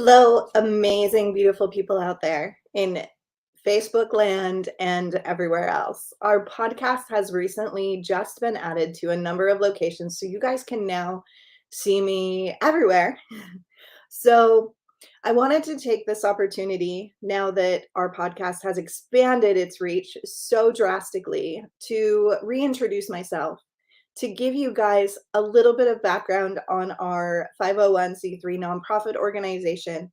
Hello, amazing, beautiful people out there in Facebook land and everywhere else. Our podcast has recently just been added to a number of locations, so you guys can now see me everywhere. So, I wanted to take this opportunity now that our podcast has expanded its reach so drastically to reintroduce myself, to give you guys a little bit of background on our 501c3 nonprofit organization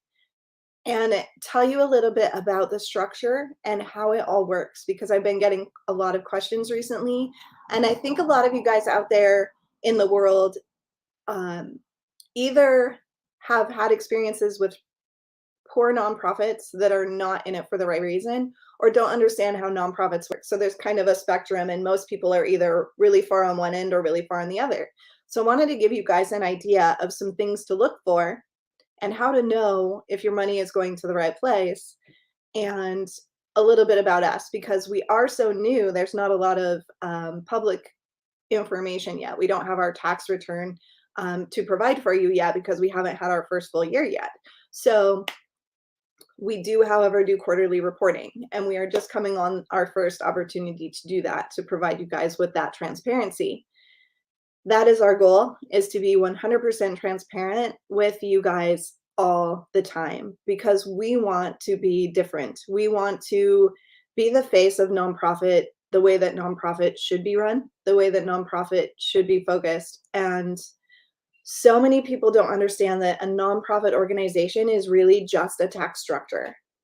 and tell you a little bit about the structure and how it all works because I've been getting a lot of questions recently. And I think a lot of you guys out there in the world um, either have had experiences with poor nonprofits that are not in it for the right reason or don't understand how nonprofits work. So there's kind of a spectrum, and most people are either really far on one end or really far on the other. So I wanted to give you guys an idea of some things to look for and how to know if your money is going to the right place, and a little bit about us because we are so new. There's not a lot of public information yet. We don't have our tax return to provide for you yet because we haven't had our first full year yet. So we do, however, do quarterly reporting, and we are just coming on our first opportunity to do that, to provide you guys with that transparency. That is our goal, is to be 100% transparent with you guys all the time because we want to be different. We want to be the face of nonprofit, the way that nonprofit should be run, the way that nonprofit should be focused. And so many people don't understand that a nonprofit organization is really just a tax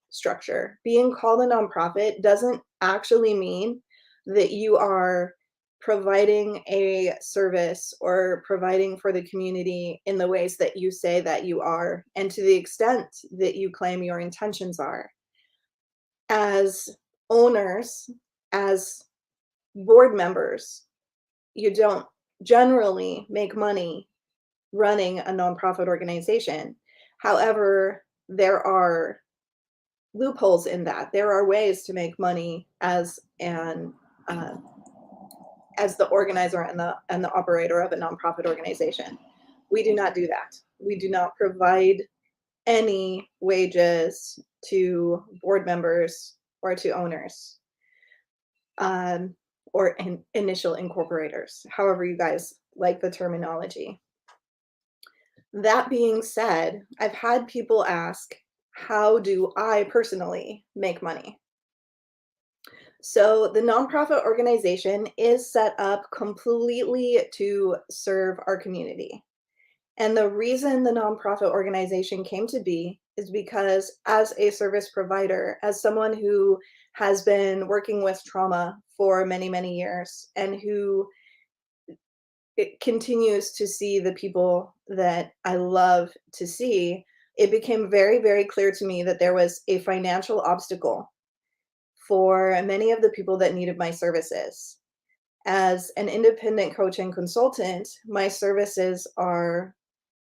structure. Being called a nonprofit doesn't actually mean that you are providing a service or providing for the community in the ways that you say that you are, and to the extent that you claim your intentions are. As owners, as board members, you don't generally make money running a nonprofit organization. However, there are loopholes in that. There are ways to make money uh, as the organizer and the operator of a nonprofit organization. We do not do that. We do not provide any wages to board members or to owners um, or initial incorporators, however you guys like the terminology. That being said, I've had people ask, how do I personally make money? So the nonprofit organization is set up completely to serve our community. And the reason the nonprofit organization came to be is because as a service provider, as someone who has been working with trauma for many, many years and who it continues to see the people that I love to see, it became very, very clear to me that there was a financial obstacle for many of the people that needed my services. As an independent coach and consultant, my services are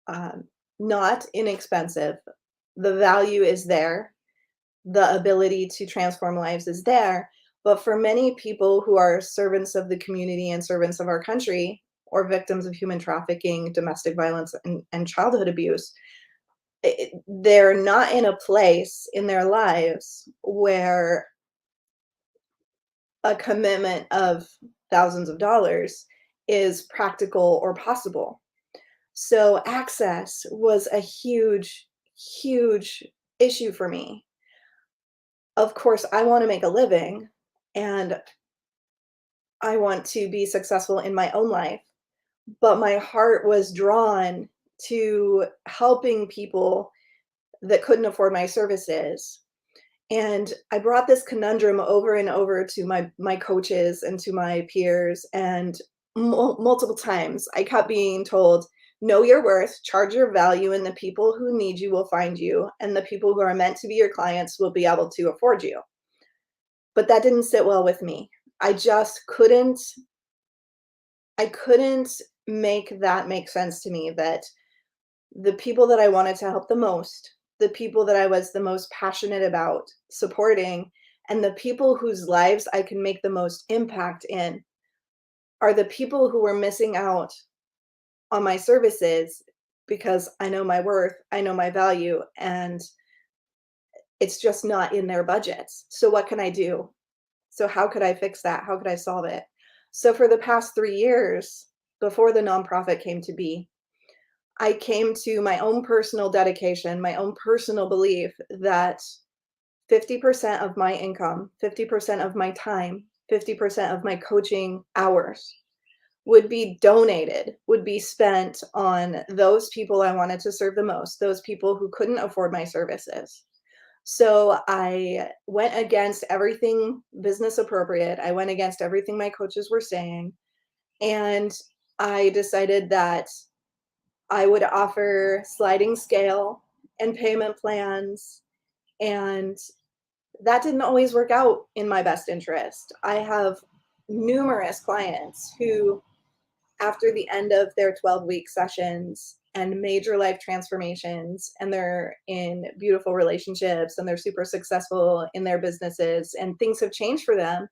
um, not inexpensive. The value is there, the ability to transform lives is there. But for many people who are servants of the community and servants of our country, or victims of human trafficking, domestic violence, and childhood abuse, they're not in a place in their lives where a commitment of thousands of dollars is practical or possible. So access was a huge, huge issue for me. Of course, I want to make a living and I want to be successful in my own life, but my heart was drawn to helping people that couldn't afford my services. And I brought this conundrum over and over to my coaches and to my peers, and multiple times I kept being told, know your worth, charge your value, and the people who need you will find you, and the people who are meant to be your clients will be able to afford you. But that didn't sit well with me. I just couldn't make that make sense to me, that the people that I wanted to help the most, the people that I was the most passionate about supporting, and the people whose lives I can make the most impact in are the people who were missing out on my services because I know my worth, I know my value, and it's just not in their budgets. So what can I do? So how could I fix that? How could I solve it? So for the past 3 years, before the nonprofit came to be, I came to my own personal dedication, my own personal belief that 50% of my income, 50% of my time, 50% of my coaching hours would be donated, would be spent on those people I wanted to serve the most, those people who couldn't afford my services. So I went against everything business appropriate. I went against everything my coaches were saying. And I decided that I would offer sliding scale and payment plans. And that didn't always work out in my best interest. I have numerous clients who, after the end of their 12-week sessions and major life transformations, and they're in beautiful relationships and they're super successful in their businesses and things have changed for them,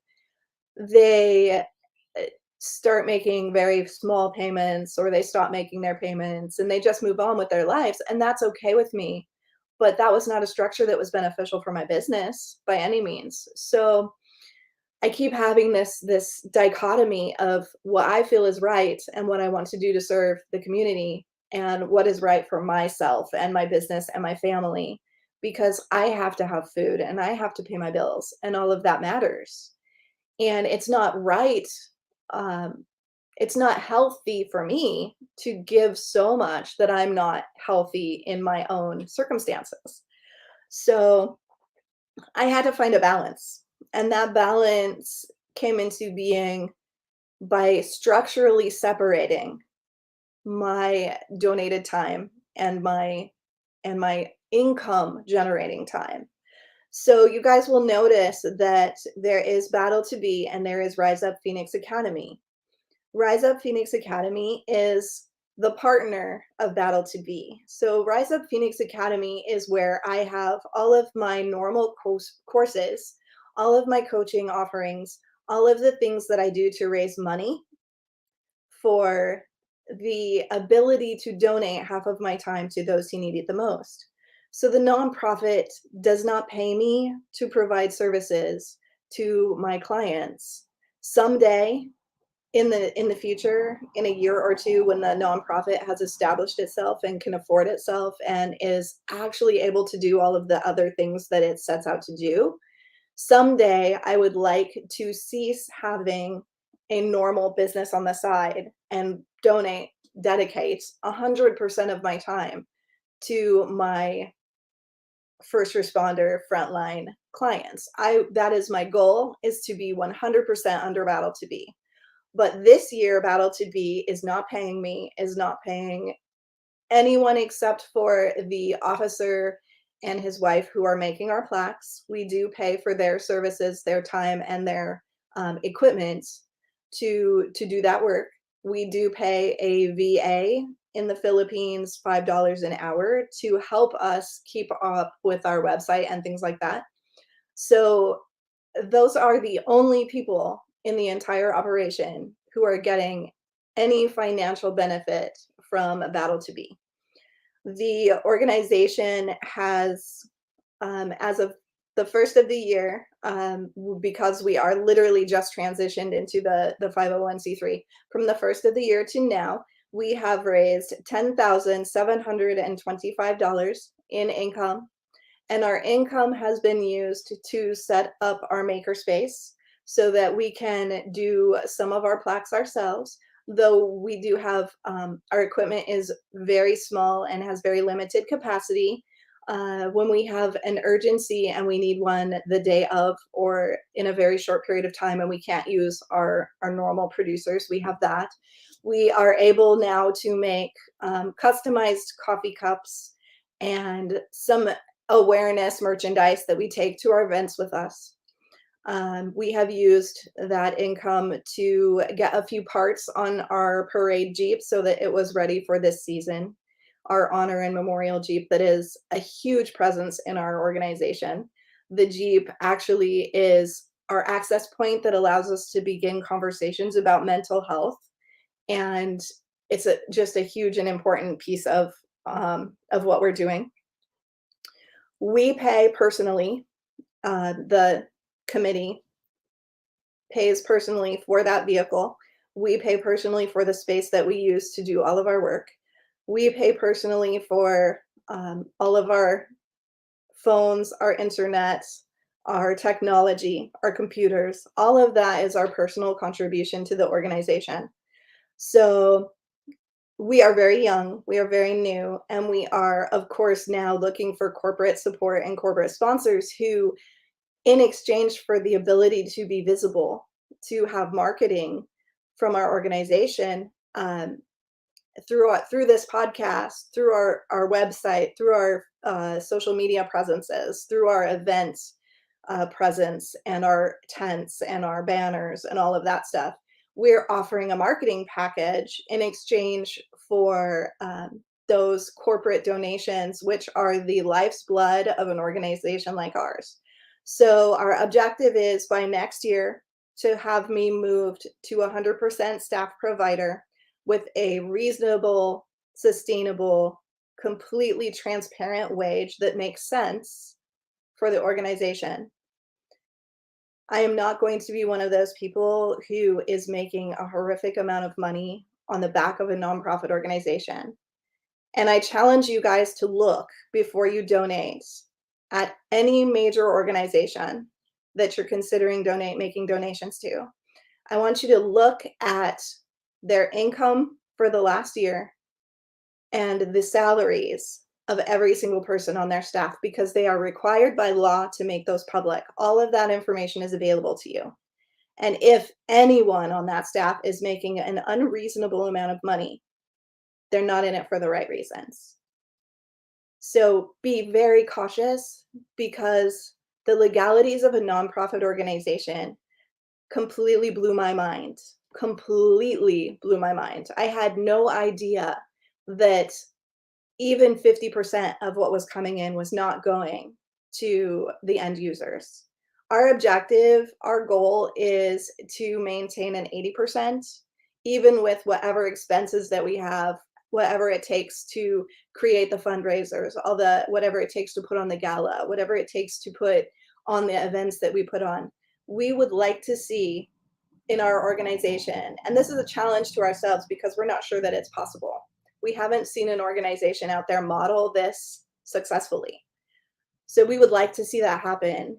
they start making very small payments, or they stop making their payments and they just move on with their lives. And that's okay with me. But that was not a structure that was beneficial for my business by any means. So I keep having this dichotomy of what I feel is right and what I want to do to serve the community, and what is right for myself and my business and my family, because I have to have food and I have to pay my bills and all of that matters. And it's not right, um, it's not healthy for me to give so much that I'm not healthy in my own circumstances. So I had to find a balance, and that balance came into being by structurally separating my donated time and my income generating time. So you guys will notice that there is Battle to Be and there is Rise Up Phoenix Academy. Rise Up Phoenix Academy is the partner of Battle to Be. So Rise Up Phoenix Academy is where I have all of my normal courses, all of my coaching offerings, all of the things that I do to raise money for the ability to donate half of my time to those who need it the most. So the nonprofit does not pay me to provide services to my clients. Someday in the future, in a year or two, when the nonprofit has established itself and can afford itself and is actually able to do all of the other things that it sets out to do, someday I would like to cease having a normal business on the side and dedicate 100% of my time to my first responder frontline clients. That is my goal, is to be 100% under Battle to Be. But this year, Battle to Be is not paying me, is not paying anyone except for the officer and his wife who are making our plaques. We do pay for their services, their time, and their equipment to do that work. We do pay a VA in the Philippines $5 an hour to help us keep up with our website and things like that. So those are the only people in the entire operation who are getting any financial benefit from Battle to Be. The organization has, as of the first of the year, because we are literally just transitioned into the 501c3, from the first of the year to now, we have raised $10,725 in income, and our income has been used to set up our makerspace so that we can do some of our plaques ourselves. Though we do have, our equipment is very small and has very limited capacity. When we have an urgency and we need one the day of or in a very short period of time and we can't use our normal producers, we have that. We are able now to make customized coffee cups and some awareness merchandise that we take to our events with us. We have used that income to get a few parts on our parade Jeep so that it was ready for this season. Our honor and memorial Jeep that is a huge presence in our organization. The Jeep actually is our access point that allows us to begin conversations about mental health and it's just a huge and important piece of what we're doing. We pay personally, the committee pays personally for that vehicle. We pay personally for the space that we use to do all of our work. We pay personally for all of our phones, our internet, our technology, our computers. All of that is our personal contribution to the organization. So we are very young, we are very new, and we are, of course, now looking for corporate support and corporate sponsors who, in exchange for the ability to be visible, to have marketing from our organization, through this podcast, through our website, through our social media presences, through our event presence and our tents and our banners and all of that stuff. We're offering a marketing package in exchange for those corporate donations, which are the life's blood of an organization like ours. So our objective is by next year to have me moved to 100% staff provider with a reasonable, sustainable, completely transparent wage that makes sense for the organization. I am not going to be one of those people who is making a horrific amount of money on the back of a nonprofit organization. And I challenge you guys to look before you donate at any major organization that you're considering making donations to. I want you to look at their income for the last year and the salaries of every single person on their staff, because they are required by law to make those public. All of that information is available to you. And if anyone on that staff is making an unreasonable amount of money, they're not in it for the right reasons. So be very cautious, because the legalities of a nonprofit organization completely blew my mind. Completely blew my mind. I had no idea that even 50% of what was coming in was not going to the end users. Our objective, our goal is to maintain an 80%, even with whatever expenses that we have, whatever it takes to create the fundraisers, whatever it takes to put on the gala, whatever it takes to put on the events that we put on. We would like to see in our organization, and this is a challenge to ourselves because we're not sure that it's possible. We haven't seen an organization out there model this successfully. So we would like to see that happen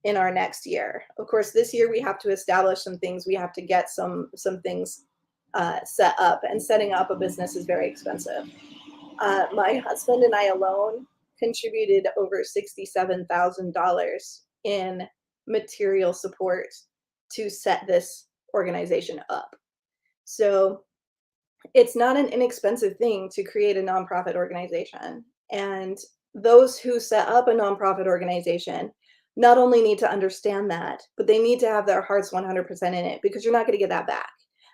in our next year. Of course, this year we have to establish some things. We have to get some things set up, and setting up a business is very expensive. My husband and I alone contributed over $67,000 in material support to set this organization up. So it's not an inexpensive thing to create a nonprofit organization. And those who set up a nonprofit organization not only need to understand that, but they need to have their hearts 100% in it, because you're not going to get that back.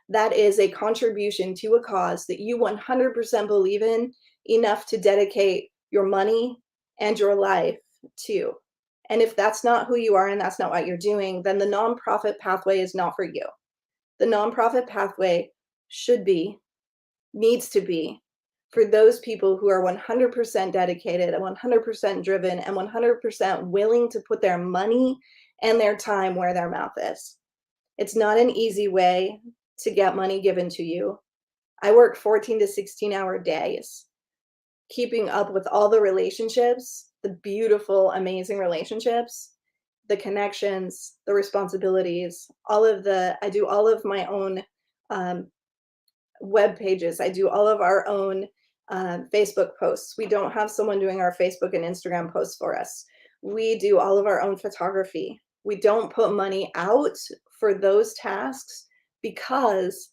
That is a contribution to a cause that you 100% believe in enough to dedicate your money and your life to. And if that's not who you are and that's not what you're doing, then the nonprofit pathway is not for you. The nonprofit pathway needs to be for those people who are 100% dedicated and 100% driven and 100% willing to put their money and their time where their mouth is. It's not an easy way to get money given to you. I work 14 to 16-hour days, keeping up with all the relationships, the beautiful, amazing relationships, the connections, the responsibilities, I do all of my own web pages. I do all of our own Facebook posts. We don't have someone doing our Facebook and Instagram posts for us. We do all of our own photography. We don't put money out for those tasks, because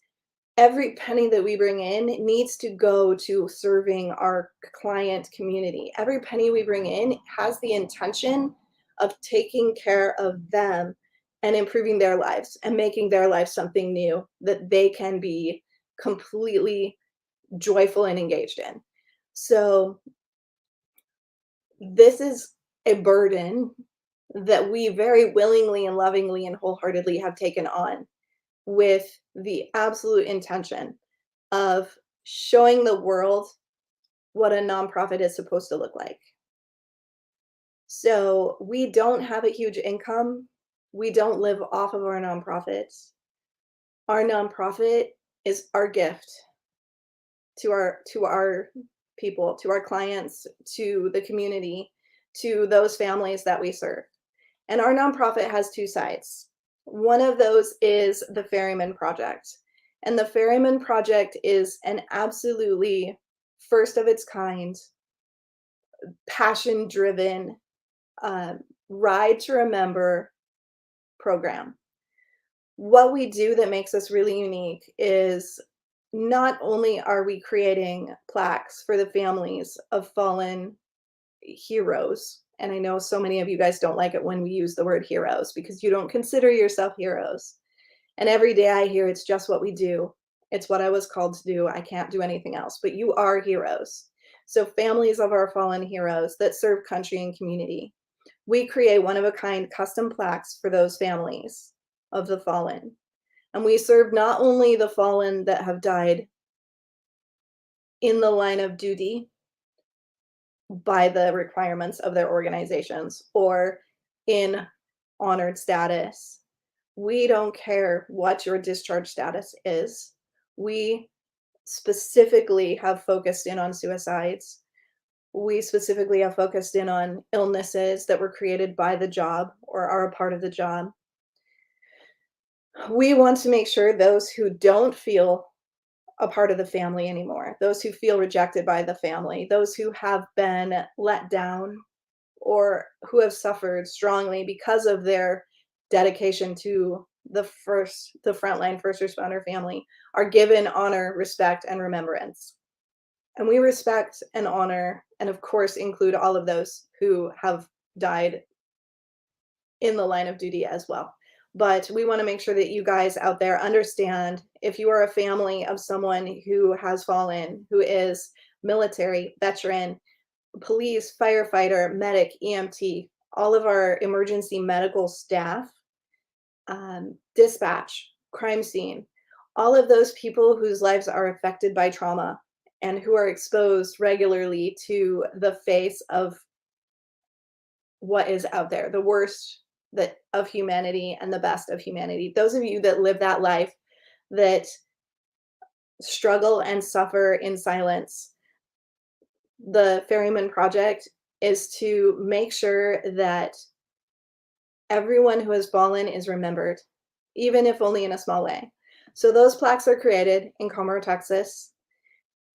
every penny that we bring in needs to go to serving our client community. Every penny we bring in has the intention of taking care of them and improving their lives and making their life something new that they can be completely joyful and engaged in. So this is a burden that we very willingly and lovingly and wholeheartedly have taken on, with the absolute intention of showing the world what a nonprofit is supposed to look like. So we don't have a huge income. We don't live off of our nonprofits. Our nonprofit is our gift to our people, to our clients, to the community, to those families that we serve. And our nonprofit has two sides. One of those is the Ferryman Project. And the Ferryman Project is an absolutely first of its kind, passion driven ride to remember program. What we do that makes us really unique is not only are we creating plaques for the families of fallen heroes, and I know so many of you guys don't like it when we use the word heroes because you don't consider yourself heroes. And every day I hear it's just what we do. It's what I was called to do. I can't do anything else, but you are heroes. So families of our fallen heroes that serve country and community. We create one of a kind custom plaques for those families of the fallen. And we serve not only the fallen that have died in the line of duty by the requirements of their organizations or in honored status. We don't care what your discharge status is. We specifically have focused in on suicides. We specifically have focused in on illnesses that were created by the job or are a part of the job. We want to make sure those who don't feel a part of the family anymore, those who feel rejected by the family, those who have been let down or who have suffered strongly because of their dedication to the frontline first responder family are given honor, respect, and remembrance. And we respect and honor, and of course, include all of those who have died in the line of duty as well. But we want to make sure that you guys out there understand if you are a family of someone who has fallen, who is military, veteran, police, firefighter, medic, EMT, all of our emergency medical staff, dispatch, crime scene, all of those people whose lives are affected by trauma and who are exposed regularly to the face of what is out there, the worst that of humanity and the best of humanity. Those of you that live that life, that struggle and suffer in silence, the Ferryman Project is to make sure that everyone who has fallen is remembered, even if only in a small way. So those plaques are created in Comer, Texas,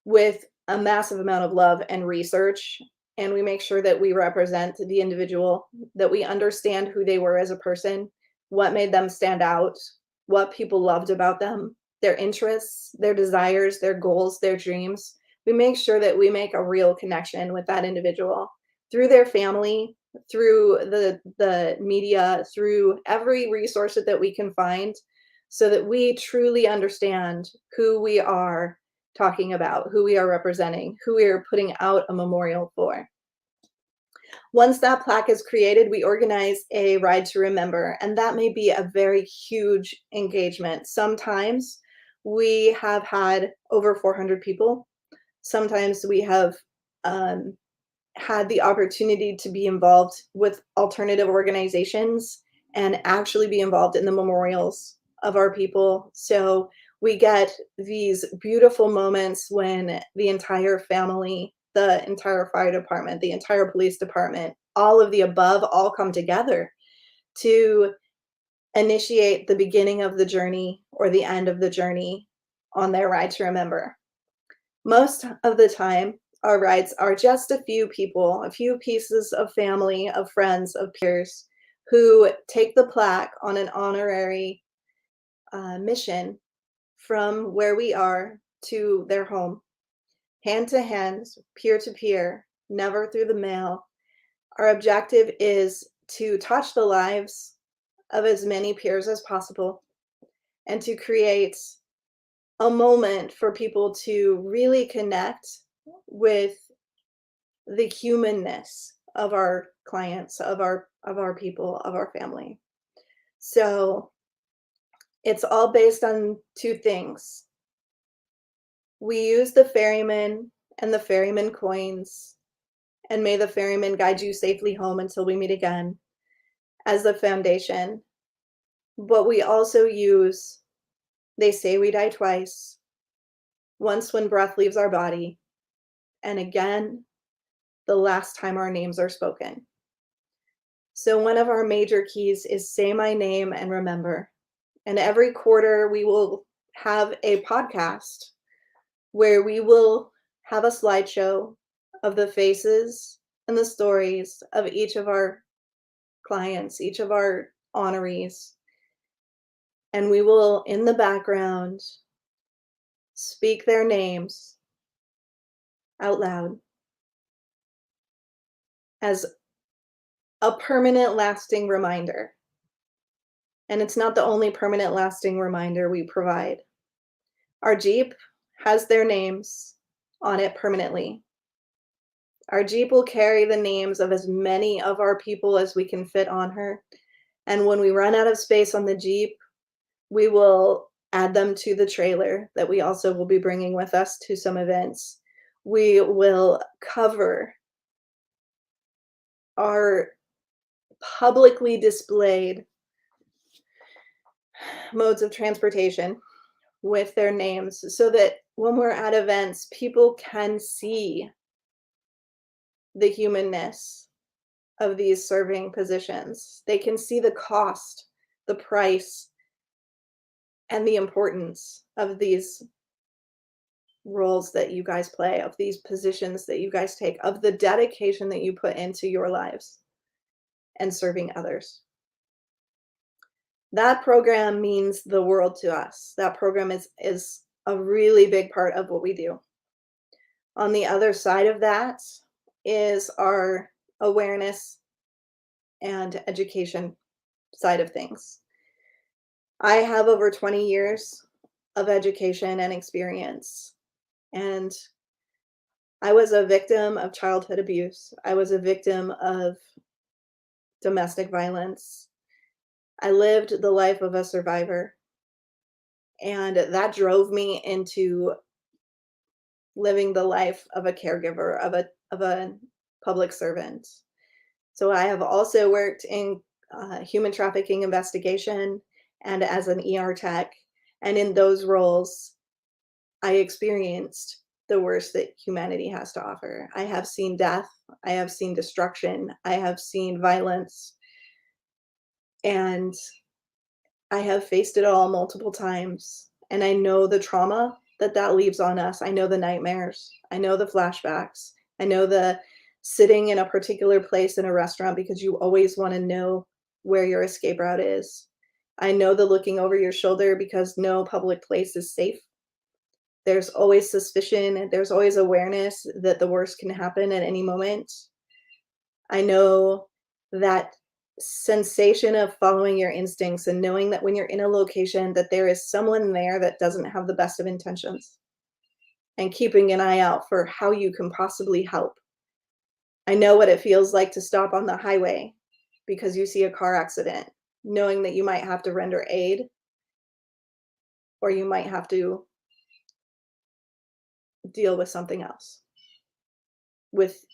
with a massive amount of love and research. And we make sure that we represent the individual, that we understand who they were as a person, what made them stand out, what people loved about them, their interests, their desires, their goals, their dreams. We make sure that we make a real connection with that individual through their family, through the media, through every resource that we can find, so that we truly understand who we are talking about, who we are representing, who we are putting out a memorial for. Once that plaque is created, we organize a ride to remember, and that may be a very huge engagement. Sometimes we have had over 400 people. Sometimes we have had the opportunity to be involved with alternative organizations and actually be involved in the memorials of our people. So we get these beautiful moments when the entire family, the entire fire department, the entire police department, all of the above all come together to initiate the beginning of the journey or the end of the journey on their ride to remember. Most of the time, our rides are just a few people, a few pieces of family, of friends, of peers who take the plaque on an honorary mission from where we are to their home, hand to hand, peer to peer, never through the mail. Our objective is to touch the lives of as many peers as possible and to create a moment for people to really connect with the humanness of our clients, of our people, of our family. So it's all based on two things: We use the ferryman and the ferryman coins, and may the ferryman guide you safely home until we meet again, as the foundation. But we also use, they say we die twice, once when breath leaves our body, and again, the last time our names are spoken. So one of our major keys is say my name and remember. And every quarter we will have a podcast where we will have a slideshow of the faces and the stories of each of our clients, each of our honorees. And we will, in the background, speak their names out loud as a permanent lasting reminder. And it's not the only permanent lasting reminder we provide. Our Jeep has their names on it permanently. Our Jeep will carry the names of as many of our people as we can fit on her. And when we run out of space on the Jeep, we will add them to the trailer that we also will be bringing with us to some events. We will cover our publicly displayed modes of transportation with their names so that when we're at events, people can see the humanness of these serving positions. They can see the cost, the price, and the importance of these roles that you guys play, of these positions that you guys take, of the dedication that you put into your lives and serving others. That program means the world to us. That program is a really big part of what we do. On the other side of that is our awareness and education side of things. I have over 20 years of education and experience, and I was a victim of childhood abuse. I was a victim of domestic violence. I lived the life of a survivor, and that drove me into living the life of a caregiver, of a public servant. So I have also worked in human trafficking investigation and as an ER tech, and in those roles, I experienced the worst that humanity has to offer. I have seen death, I have seen destruction, I have seen violence, and I have faced it all multiple times, and I know the trauma that that leaves on us. I know the nightmares. I know the flashbacks. I know the sitting in a particular place in a restaurant because you always want to know where your escape route is. I know the looking over your shoulder because no public place is safe. There's always suspicion. There's always awareness that the worst can happen at any moment. I know that sensation of following your instincts and knowing that when you're in a location that there is someone there that doesn't have the best of intentions, and keeping an eye out for how you can possibly help. I know what it feels like to stop on the highway because you see a car accident, knowing that you might have to render aid or you might have to deal with something else. With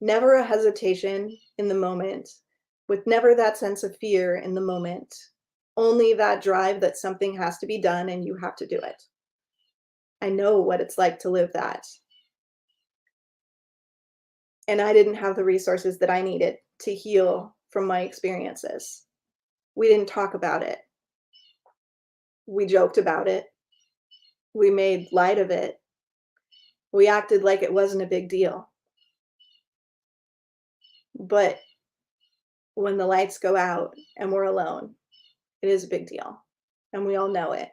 never a hesitation in the moment, with never that sense of fear in the moment, only that drive that something has to be done and you have to do it. I know what it's like to live that. And I didn't have the resources that I needed to heal from my experiences. We didn't talk about it. We joked about it. We made light of it. We acted like it wasn't a big deal. But when the lights go out and we're alone, it is a big deal. And we all know it.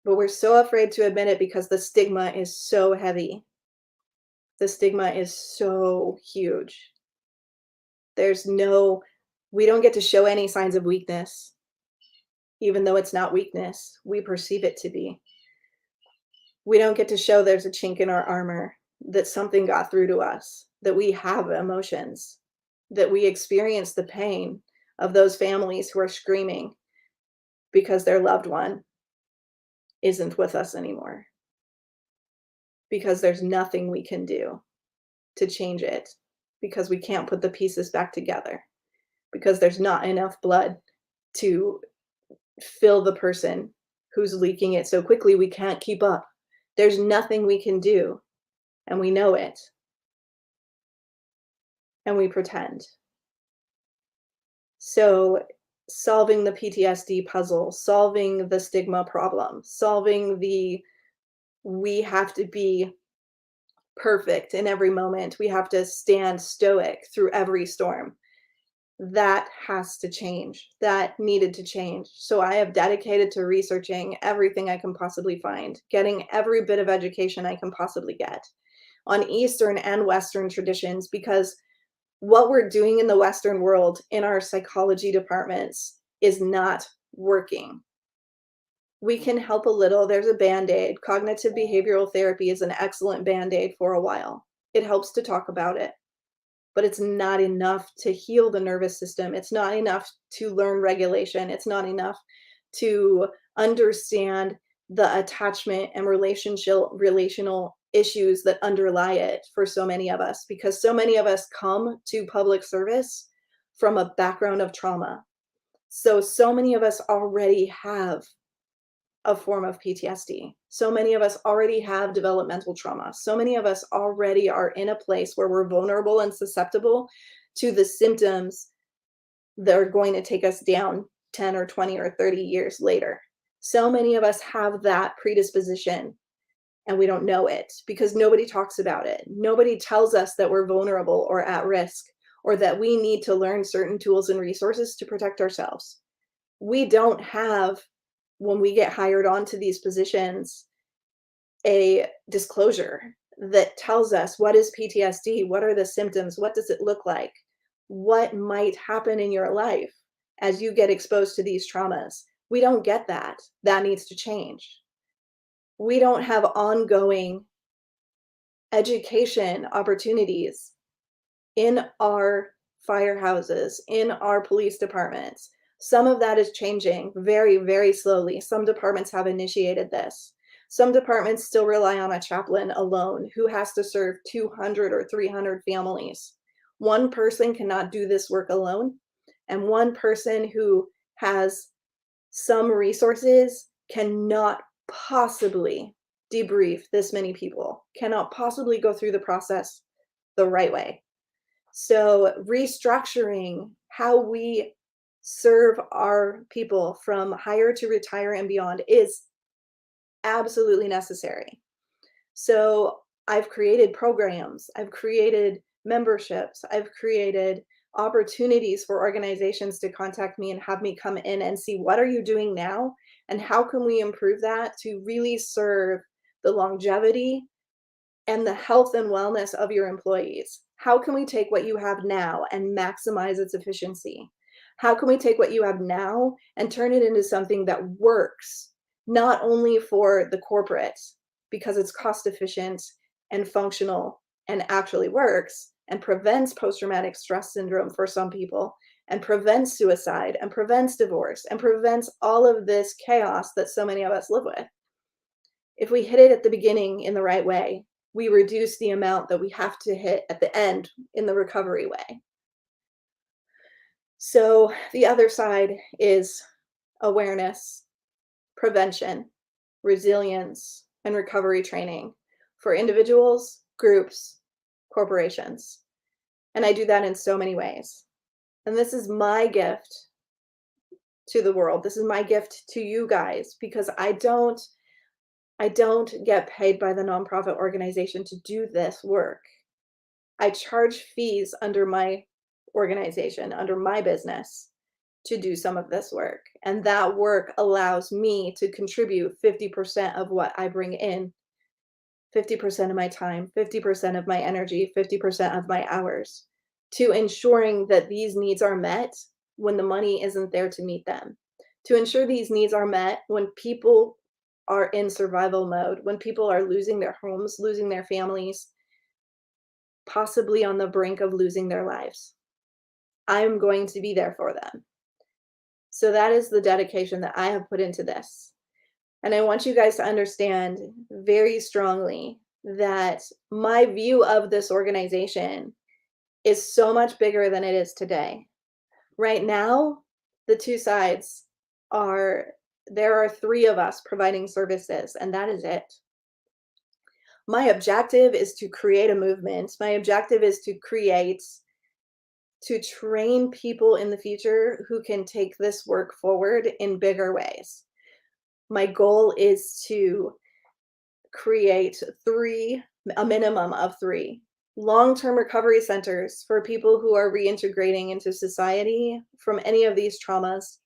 But we're so afraid to admit it because the stigma is so heavy. The stigma is so huge. We don't get to show any signs of weakness. Even though it's not weakness, we perceive it to be. We don't get to show there's a chink in our armor, that something got through to us, that we have emotions, that we experience the pain of those families who are screaming because their loved one isn't with us anymore. because there's nothing we can do to change it, because we can't put the pieces back together, because there's not enough blood to fill the person who's leaking it so quickly we can't keep up. There's nothing we can do, and we know it, and we pretend. So, solving the PTSD puzzle, solving the stigma problem, solving the we have to be perfect in every moment, we have to stand stoic through every storm. That has to change. That needed to change. So I have dedicated to researching everything I can possibly find, getting every bit of education I can possibly get on Eastern and Western traditions, because what we're doing in the Western world in our psychology departments is not working. We can help a little. There's a Band-Aid. Cognitive behavioral therapy is an excellent Band-Aid for a while. It helps to talk about it, but it's not enough to heal the nervous system. It's not enough to learn regulation. It's not enough to understand the attachment and relational issues that underlie it for so many of us, because so many of us come to public service from a background of trauma. So many of us already have a form of PTSD. So many of us already have developmental trauma. So many of us already are in a place where we're vulnerable and susceptible to the symptoms that are going to take us down 10 or 20 or 30 years later. So many of us have that predisposition, and we don't know it because nobody talks about it. Nobody tells us that we're vulnerable or at risk, or that we need to learn certain tools and resources to protect ourselves. We don't have, when we get hired onto these positions, a disclosure that tells us what is PTSD, what are the symptoms, what does it look like, what might happen in your life as you get exposed to these traumas. We don't get that. That needs to change. We don't have ongoing education opportunities in our firehouses, in our police departments. Some of that is changing very, very slowly. Some departments have initiated this. Some departments still rely on a chaplain alone who has to serve 200 or 300 families. One person cannot do this work alone, and one person who has some resources cannot possibly debrief this many people, cannot possibly go through the process the right way. So restructuring how we serve our people from hire to retire and beyond is absolutely necessary. So I've created programs, I've created memberships, I've created opportunities for organizations to contact me and have me come in and see, what are you doing now and how can we improve that to really serve the longevity and the health and wellness of your employees. How can we take what you have now and maximize its efficiency? How can we take what you have now and turn it into something that works, not only for the corporate, because it's cost efficient and functional and actually works and prevents post-traumatic stress syndrome for some people, and prevents suicide and prevents divorce and prevents all of this chaos that so many of us live with. If we hit it at the beginning in the right way, we reduce the amount that we have to hit at the end in the recovery way. So the other side is awareness, prevention, resilience, and recovery training for individuals, groups, corporations. And I do that in so many ways. And this is my gift to the world. This is my gift to you guys, because I don't get paid by the nonprofit organization to do this work. I charge fees under my organization, under my business, to do some of this work. And that work allows me to contribute 50% of what I bring in, 50% of my time, 50% of my energy, 50% of my hours, to ensuring that these needs are met when the money isn't there to meet them, to ensure these needs are met when people are in survival mode, when people are losing their homes, losing their families, possibly on the brink of losing their lives. I'm going to be there for them. So that is the dedication that I have put into this. And I want you guys to understand very strongly that my view of this organization is so much bigger than it is today. Right now, the two sides are there are three of us providing services, and that is it. My objective is to create a movement. My objective is to train people in the future who can take this work forward in bigger ways. My goal is to create a minimum of three long-term recovery centers for people who are reintegrating into society from any of these traumas,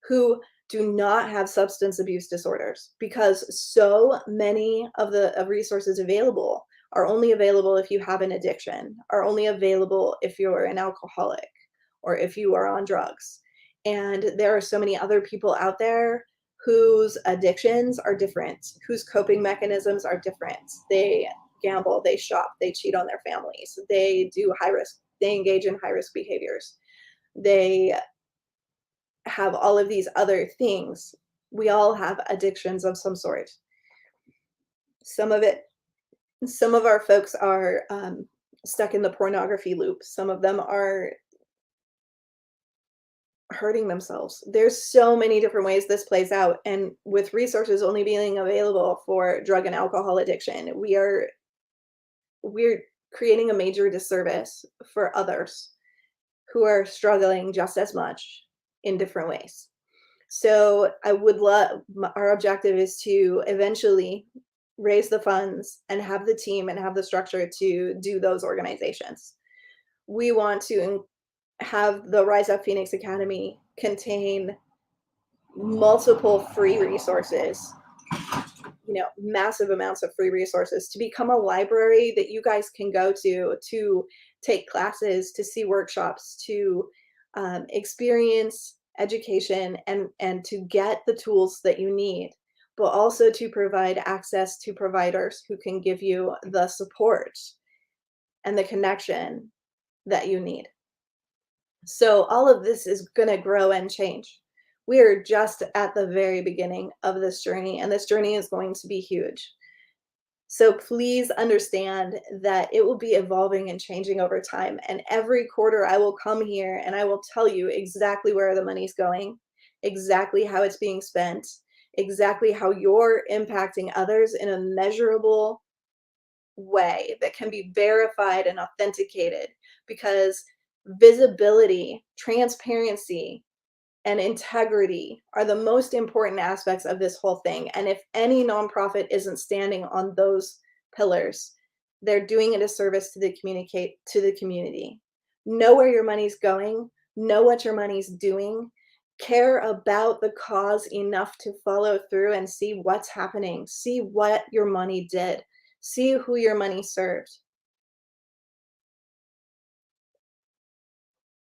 who do not have substance abuse disorders, because so many of the resources available are only available if you have an addiction, are only available if you're an alcoholic or if you are on drugs. And there are so many other people out there whose addictions are different, whose coping mechanisms are different. They gamble, they shop, they cheat on their families, they engage in high risk behaviors. They have all of these other things. We all have addictions of some sort. Some of it, some of our folks are stuck in the pornography loop. Some of them are hurting themselves. There's so many different ways this plays out, and with resources only being available for drug and alcohol addiction, we're creating a major disservice for others who are struggling just as much in different ways. So I would love, our objective is to eventually raise the funds and have the team and have the structure to do those organizations. We want to have the Rise Up Phoenix Academy contain multiple free resources, massive amounts of free resources, to become a library that you guys can go to take classes, to see workshops, to experience education, and to get the tools that you need, but also to provide access to providers who can give you the support and the connection that you need. So all of this is going to grow and change. We are just at the very beginning of this journey, and this journey is going to be huge. So please understand that it will be evolving and changing over time. And every quarter I will come here and I will tell you exactly where the money's going, exactly how it's being spent, exactly how you're impacting others in a measurable way that can be verified and authenticated, because visibility, transparency, and integrity are the most important aspects of this whole thing. And if any nonprofit isn't standing on those pillars, they're doing a disservice to the community. Know where your money's going, know what your money's doing, care about the cause enough to follow through and see what's happening, see what your money did, see who your money served.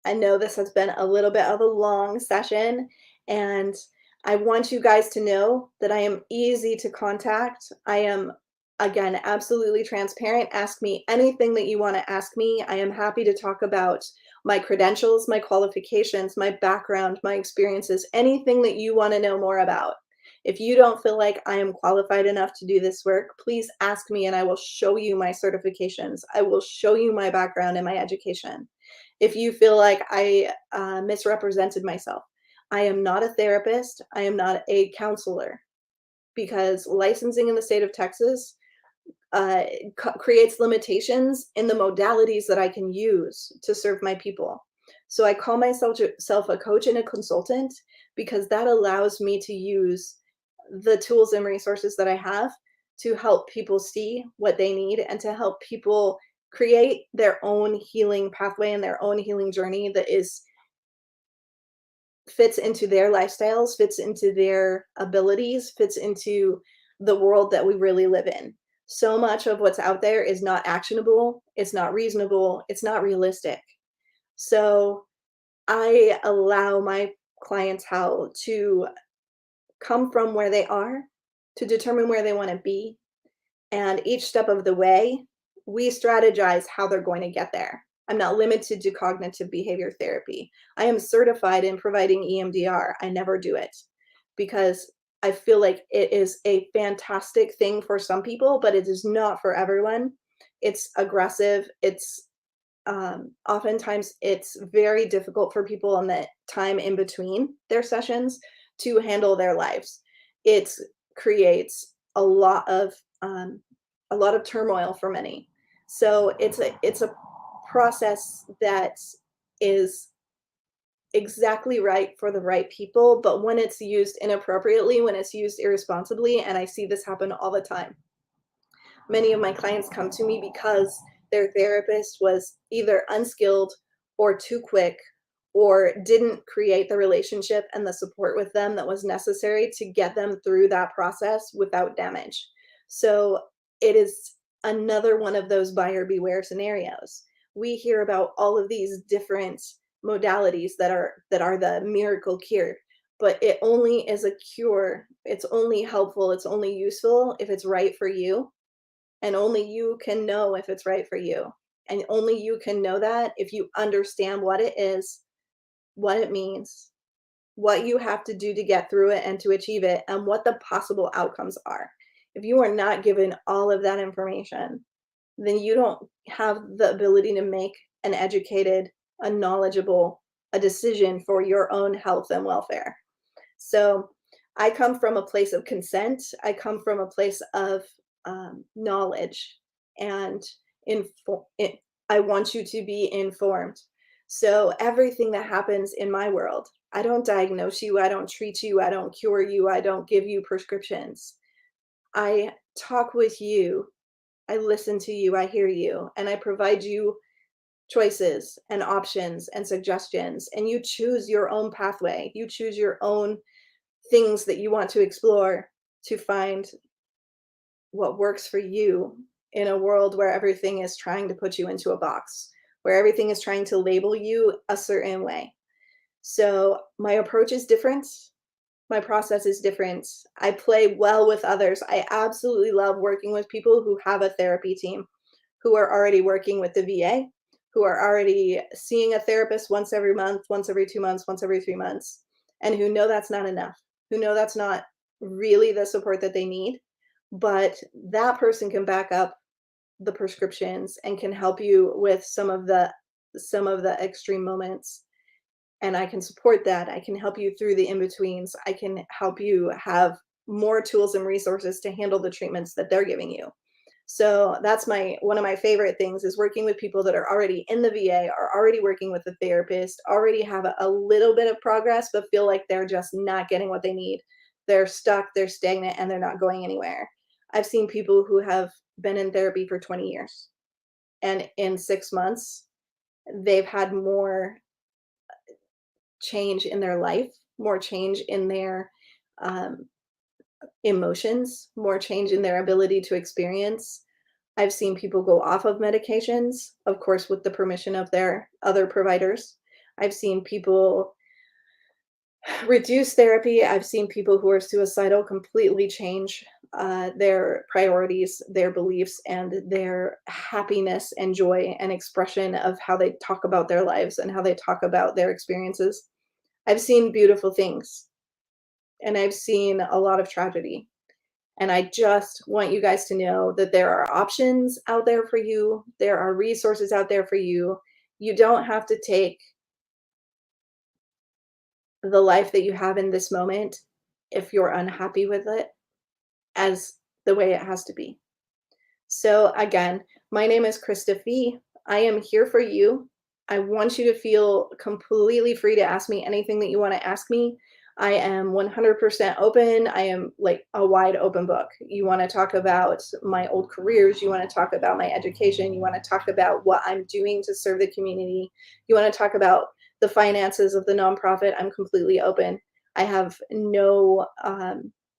I know this has been a little bit of a long session, and I want you guys to know that I am easy to contact. I am, again, absolutely transparent. Ask me anything that you want to ask me. I am happy to talk about my credentials, my qualifications, my background, my experiences, anything that you want to know more about. If you don't feel like I am qualified enough to do this work, please ask me and I will show you my certifications. I will show you my background and my education. If you feel like I misrepresented myself, I am not a therapist. I am not a counselor, because licensing in the state of Texas creates limitations in the modalities that I can use to serve my people. So I call myself a coach and a consultant, because that allows me to use the tools and resources that I have to help people see what they need and to help people create their own healing pathway and their own healing journey that fits into their lifestyles, fits into their abilities, fits into the world that we really live in. So much of what's out there is not actionable, it's not reasonable, it's not realistic. So I allow my clientele to come from where they are to determine where they want to be. And each step of the way, we strategize how they're going to get there. I'm not limited to cognitive behavior therapy. I am certified in providing EMDR. I never do it because I feel like it is a fantastic thing for some people, but it is not for everyone. It's aggressive. It's oftentimes it's very difficult for people on the time in between their sessions to handle their lives. It creates um, a lot of turmoil for many. So it's a process that is exactly right for the right people, but when it's used inappropriately, when it's used irresponsibly, and I see this happen all the time. Many of my clients come to me because their therapist was either unskilled or too quick or didn't create the relationship and the support with them that was necessary to get them through that process without damage. So it is another one of those buyer beware scenarios. We hear about all of these different modalities that are the miracle cure, but it only is a cure. It's only helpful, it's only useful if it's right for you, and only you can know if it's right for you. And only you can know that if you understand what it is, what it means, what you have to do to get through it and to achieve it, and what the possible outcomes are. If you are not given all of that information, then you don't have the ability to make an educated, a knowledgeable, a decision for your own health and welfare. So I come from a place of consent. I come from a place of knowledge, and I want you to be informed. So everything that happens in my world, I don't diagnose you, I don't treat you, I don't cure you, I don't give you prescriptions. I talk with you, I listen to you, I hear you, and I provide you choices and options and suggestions, and you choose your own pathway. You choose your own things that you want to explore to find what works for you in a world where everything is trying to put you into a box, where everything is trying to label you a certain way. So my approach is different. My process is different. I play well with others. I absolutely love working with people who have a therapy team, who are already working with the VA, who are already seeing a therapist once every month, once every 2 months, once every 3 months, and who know that's not enough, who know that's not really the support that they need. But that person can back up the prescriptions and can help you with some of the extreme moments, and I can support that. I can help you through the in-betweens. I can help you have more tools and resources to handle the treatments that they're giving you. So that's my one of my favorite things is working with people that are already in the VA, are already working with a therapist, already have a little bit of progress, but feel like they're just not getting what they need. They're stuck, they're stagnant, and they're not going anywhere. I've seen people who have been in therapy for 20 years, and in 6 months, they've had more change in their life, more change in their um, emotions, more change in their ability to experience. I've seen people go off of medications, of course, with the permission of their other providers. I've seen people reduce therapy. I've seen people who are suicidal completely change their priorities, their beliefs, and their happiness and joy and expression of how they talk about their lives and how they talk about their experiences. I've seen beautiful things, and I've seen a lot of tragedy. And I just want you guys to know that there are options out there for you. There are resources out there for you. You don't have to take the life that you have in this moment, if you're unhappy with it, as the way it has to be. So again, my name is Krista Fee. I am here for you. I want you to feel completely free to ask me anything that you want to ask me. I am 100% open. I am like a wide open book. You want to talk about my old careers, you want to talk about my education, you want to talk about what I'm doing to serve the community, you want to talk about the finances of the nonprofit. I'm completely open. I have no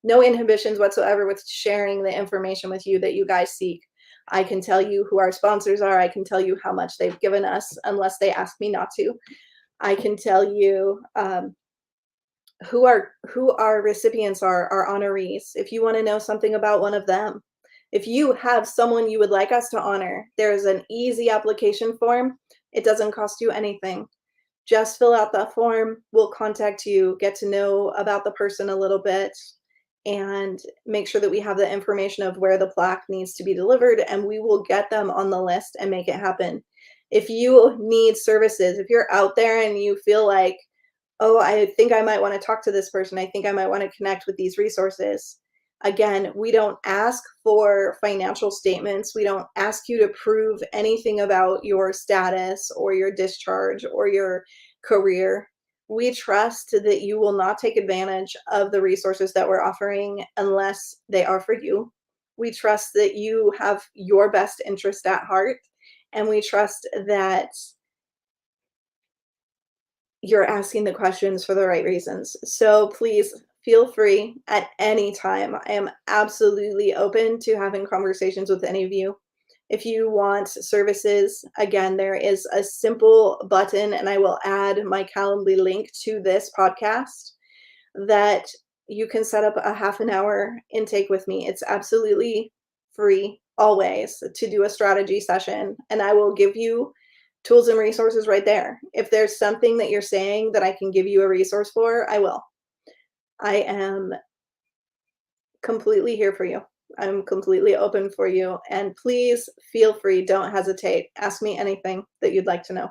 inhibitions whatsoever with sharing the information with you that you guys seek. I can tell you who our sponsors are. I can tell you how much they've given us, unless they ask me not to. I can tell you who our recipients are, our honorees. If you want to know something about one of them, if you have someone you would like us to honor, there's an easy application form. It doesn't cost you anything. Just fill out that form. We'll contact you, get to know about the person a little bit, and make sure that we have the information of where the plaque needs to be delivered, and we will get them on the list and make it happen. If you need services, if you're out there and you feel like, oh, I think I might want to talk to this person, I think I might want to connect with these resources. Again, we don't ask for financial statements. We don't ask you to prove anything about your status or your discharge or your career. We trust that you will not take advantage of the resources that we're offering unless they are for you. We trust that you have your best interest at heart, and we trust that you're asking the questions for the right reasons. So please feel free at any time. I am absolutely open to having conversations with any of you. If you want services, again, there is a simple button, and I will add my Calendly link to this podcast that you can set up a half an hour intake with me. It's absolutely free always to do a strategy session, and I will give you tools and resources right there. If there's something that you're saying that I can give you a resource for, I will. I am completely here for you. I'm completely open for you. And please feel free, don't hesitate. Ask me anything that you'd like to know.